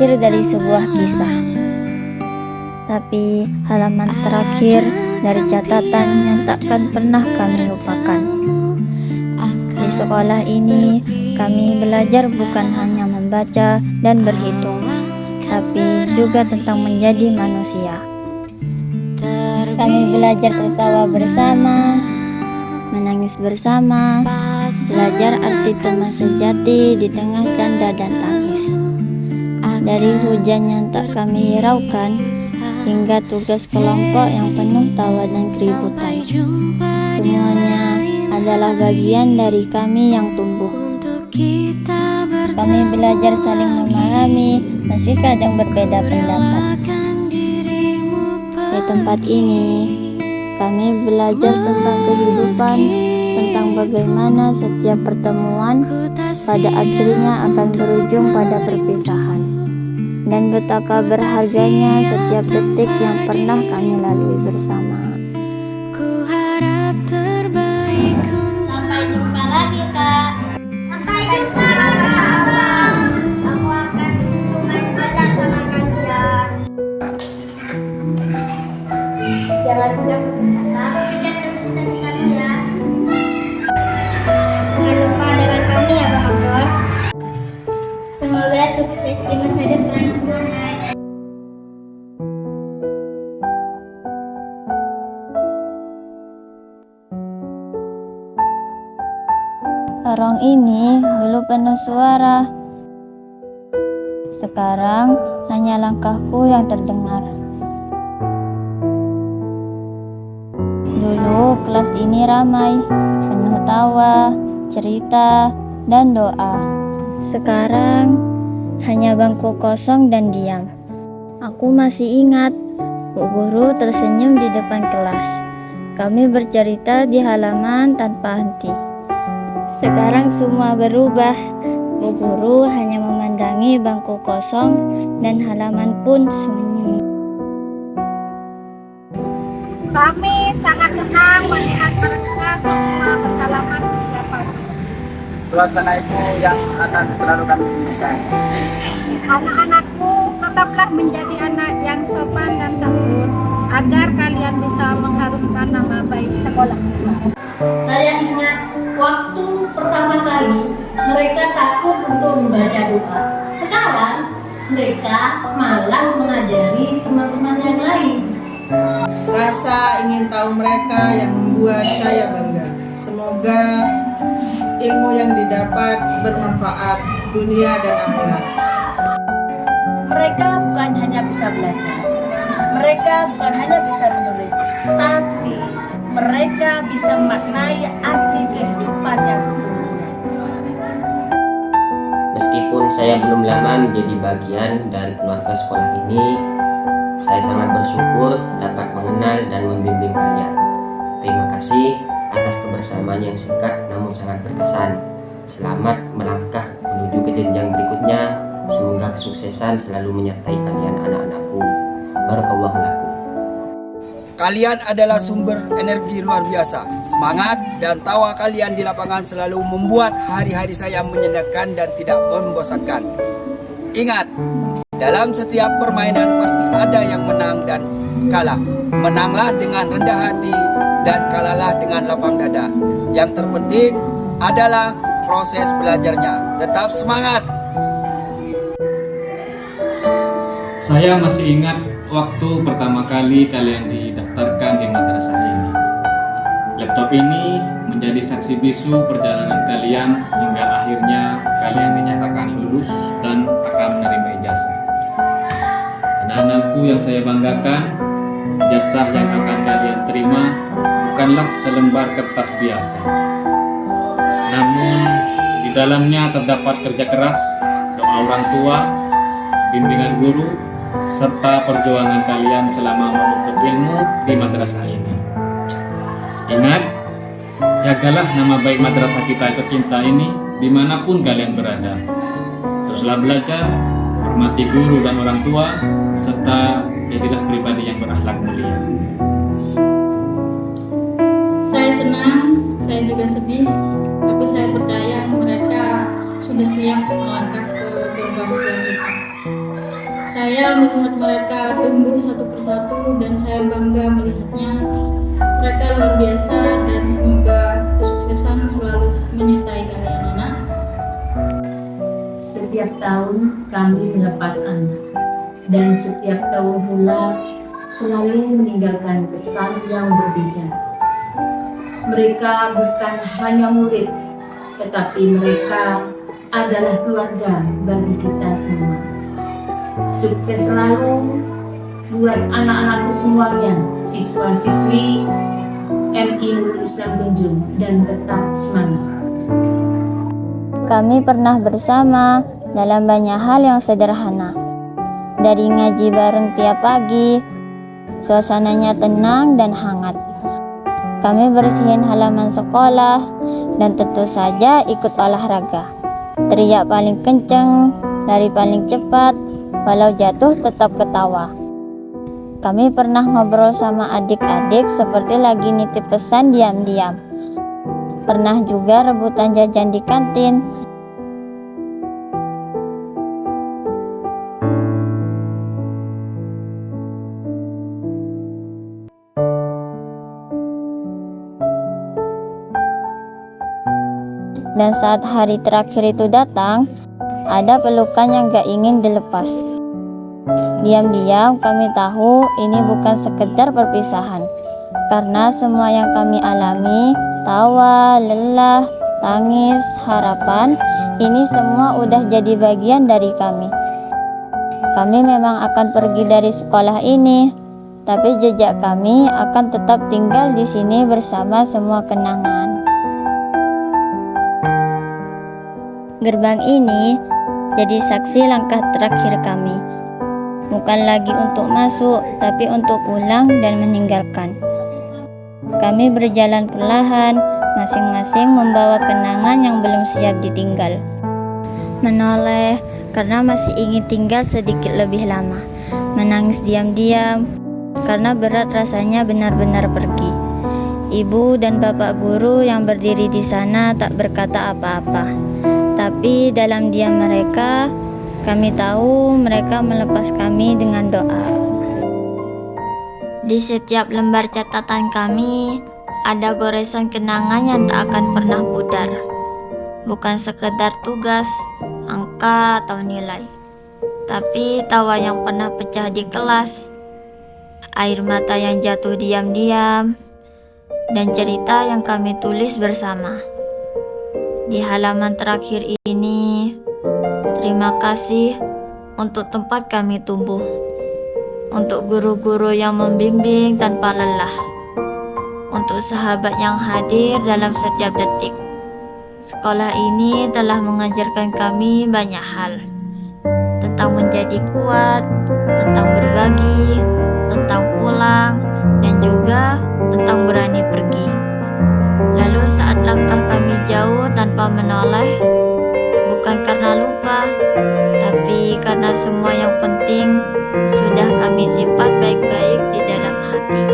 akhir dari sebuah kisah, tapi halaman terakhir dari catatan yang takkan pernah kami lupakan. Di sekolah ini, kami belajar bukan hanya membaca dan berhitung, tapi juga tentang menjadi manusia. Kami belajar tertawa bersama, menangis bersama, belajar arti teman sejati di tengah canda dan tangis. Dari hujan yang tak kami hiraukan, hingga tugas kelompok yang penuh tawa dan keributan. Semuanya adalah bagian dari kami yang tumbuh. Kami belajar saling memahami, meski kadang berbeda pendapat. Di tempat ini, kami belajar tentang kehidupan, tentang bagaimana setiap pertemuan pada akhirnya akan berujung pada perpisahan, dan betapa berharganya setiap detik yang pernah kami lalui bersama. Sampai jumpa lagi, Kak. Sampai jumpa lagi, Abang. Aku akan main bola sama kalian. Jangan mudah putus asa. Kejar terus cita-citamu ya. Jangan lupa dengan kami ya, Bang Abdul. Semoga sukses di masa depan semuanya. Lorong ini dulu penuh suara. Sekarang hanya langkahku yang terdengar. Dulu kelas ini ramai, penuh tawa, cerita, dan doa. Sekarang hanya bangku kosong dan diam. Aku masih ingat, Bu Guru tersenyum di depan kelas. Kami bercerita di halaman tanpa henti. Sekarang semua berubah. Bu Guru hanya memandangi bangku kosong dan halaman pun sunyi. Kami sangat senang melihat mereka semua berhalaman di depan. Suasana itu yang akan selalu kami inginkan. Anak-anakku, tetaplah menjadi anak yang sopan dan santun agar kalian bisa mengharumkan nama baik sekolah kita. Saya ingat waktu pertama kali mereka takut untuk membaca doa. Sekarang mereka malah mengajari teman-teman yang lain. Rasa ingin tahu mereka yang membuat saya bangga. Semoga ilmu yang didapat bermanfaat dunia dan akhirat. Mereka bukan hanya bisa belajar, mereka bukan hanya bisa menulis, tapi mereka bisa memaknai arti kehidupan yang sesungguhnya. Meskipun saya belum lama menjadi bagian dari keluarga sekolah ini, saya sangat bersyukur dapat mengenal dan membimbing kalian. Terima kasih atas kebersamaan yang singkat namun sangat berkesan. Selamat melangkah menuju ke jenjang berikutnya. Semoga kesuksesan selalu menyertai kalian anak-anakku. Barakallahu lakum. Kalian adalah sumber energi luar biasa. Semangat dan tawa kalian di lapangan selalu membuat hari-hari saya menyenangkan dan tidak membosankan. Ingat, dalam setiap permainan pasti ada yang menang dan kalah. Menanglah dengan rendah hati dan kalahlah dengan lapang dada. Yang terpenting adalah proses belajarnya. Tetap semangat. Saya masih ingat waktu pertama kali kalian didaftarkan di madrasah ini. Laptop ini menjadi saksi bisu perjalanan kalian hingga akhirnya kalian dinyatakan lulus dan akan menerima ijazah. Anak-anakku yang saya banggakan, ijazah yang akan kalian terima bukanlah selembar kertas biasa. Namun di dalamnya terdapat kerja keras, doa orang tua, bimbingan guru, serta perjuangan kalian selama menuntut ilmu di madrasah ini. Ingat, jagalah nama baik madrasah kita tercinta ini dimanapun kalian berada. Teruslah belajar, hormati guru dan orang tua, serta jadilah pribadi yang berakhlak mulia. Saya senang, saya juga sedih, tapi saya percaya mereka sudah siap melangkah ke gerbang selanjutnya. Saya melihat mereka tumbuh satu persatu dan saya bangga melihatnya. Mereka luar biasa dan semoga kesuksesan selalu menyertai kalian anak. Setiap tahun kami melepas anak, dan setiap tahun pula selalu meninggalkan kesan yang berbeda. Mereka bukan hanya murid, tetapi mereka adalah keluarga bagi kita semua. Sukses selalu buat anak-anakku semuanya, siswa-siswi MI Nurul Islam Tunjung, dan tetap semangat. Kami pernah bersama dalam banyak hal yang sederhana. Dari ngaji bareng tiap pagi, suasananya tenang dan hangat. Kami bersihin halaman sekolah dan tentu saja ikut olahraga. Teriak paling kenceng, lari paling cepat, walau jatuh tetap ketawa. Kami pernah ngobrol sama adik-adik seperti lagi nitip pesan diam-diam. Pernah juga rebutan jajan di kantin. Dan saat hari terakhir itu datang, ada pelukan yang gak ingin dilepas. Diam-diam kami tahu ini bukan sekedar perpisahan, karena semua yang kami alami, tawa, lelah, tangis, harapan, ini semua udah jadi bagian dari kami. Kami memang akan pergi dari sekolah ini, tapi jejak kami akan tetap tinggal di sini bersama semua kenangan. Gerbang ini jadi saksi langkah terakhir kami. Bukan lagi untuk masuk, tapi untuk pulang dan meninggalkan. Kami berjalan perlahan, masing-masing membawa kenangan yang belum siap ditinggal. Menoleh karena masih ingin tinggal sedikit lebih lama. Menangis diam-diam karena berat rasanya benar-benar pergi. Ibu dan bapak guru yang berdiri di sana tak berkata apa-apa. Tapi dalam diam mereka, kami tahu mereka melepas kami dengan doa. Di setiap lembar catatan kami, ada goresan kenangan yang tak akan pernah pudar. Bukan sekedar tugas, angka, atau nilai, tapi tawa yang pernah pecah di kelas, air mata yang jatuh diam-diam, dan cerita yang kami tulis bersama. Di halaman terakhir ini, terima kasih untuk tempat kami tumbuh, untuk guru-guru yang membimbing tanpa lelah, untuk sahabat yang hadir dalam setiap detik. Sekolah ini telah mengajarkan kami banyak hal, tentang menjadi kuat, tentang berbagi, tentang pulang, dan juga tentang berani pergi. Lalu saat langkah kami jauh tanpa menoleh, bukan karena lupa, tapi karena semua yang penting sudah kami simpan baik-baik di dalam hati.